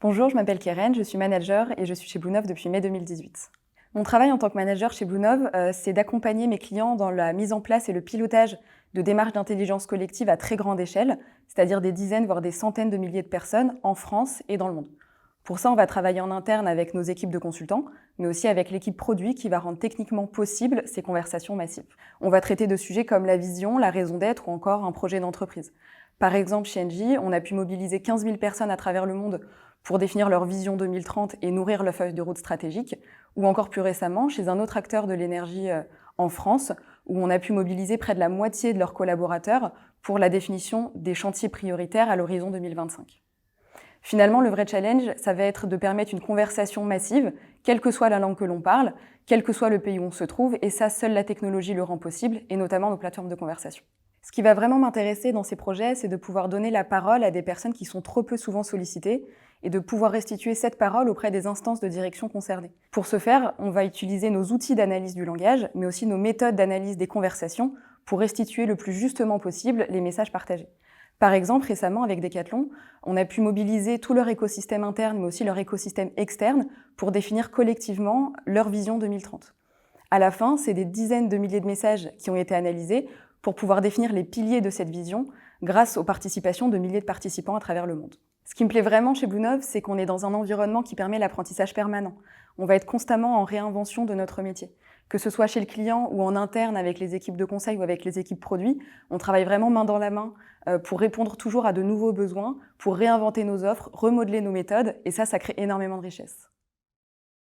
Bonjour, je m'appelle Keren, je suis manager et je suis chez Bluenove depuis mai 2018. Mon travail en tant que manager chez Bluenove, c'est d'accompagner mes clients dans la mise en place et le pilotage de démarches d'intelligence collective à très grande échelle, c'est-à-dire des dizaines, voire des centaines de milliers de personnes en France et dans le monde. Pour ça, on va travailler en interne avec nos équipes de consultants, mais aussi avec l'équipe produit qui va rendre techniquement possible ces conversations massives. On va traiter de sujets comme la vision, la raison d'être ou encore un projet d'entreprise. Par exemple, chez Engie, on a pu mobiliser 15 000 personnes à travers le monde pour définir leur vision 2030 et nourrir leur feuille de route stratégique, ou encore plus récemment, chez un autre acteur de l'énergie en France, où on a pu mobiliser près de la moitié de leurs collaborateurs pour la définition des chantiers prioritaires à l'horizon 2025. Finalement, le vrai challenge, ça va être de permettre une conversation massive, quelle que soit la langue que l'on parle, quel que soit le pays où on se trouve, et ça, seule la technologie le rend possible, et notamment nos plateformes de conversation. Ce qui va vraiment m'intéresser dans ces projets, c'est de pouvoir donner la parole à des personnes qui sont trop peu souvent sollicitées et de pouvoir restituer cette parole auprès des instances de direction concernées. Pour ce faire, on va utiliser nos outils d'analyse du langage, mais aussi nos méthodes d'analyse des conversations pour restituer le plus justement possible les messages partagés. Par exemple, récemment, avec Decathlon, on a pu mobiliser tout leur écosystème interne, mais aussi leur écosystème externe, pour définir collectivement leur vision 2030. À la fin, c'est des dizaines de milliers de messages qui ont été analysés pour pouvoir définir les piliers de cette vision grâce aux participations de milliers de participants à travers le monde. Ce qui me plaît vraiment chez Bluenove, c'est qu'on est dans un environnement qui permet l'apprentissage permanent. On va être constamment en réinvention de notre métier. Que ce soit chez le client ou en interne avec les équipes de conseil ou avec les équipes produits, on travaille vraiment main dans la main pour répondre toujours à de nouveaux besoins, pour réinventer nos offres, remodeler nos méthodes, et ça crée énormément de richesse.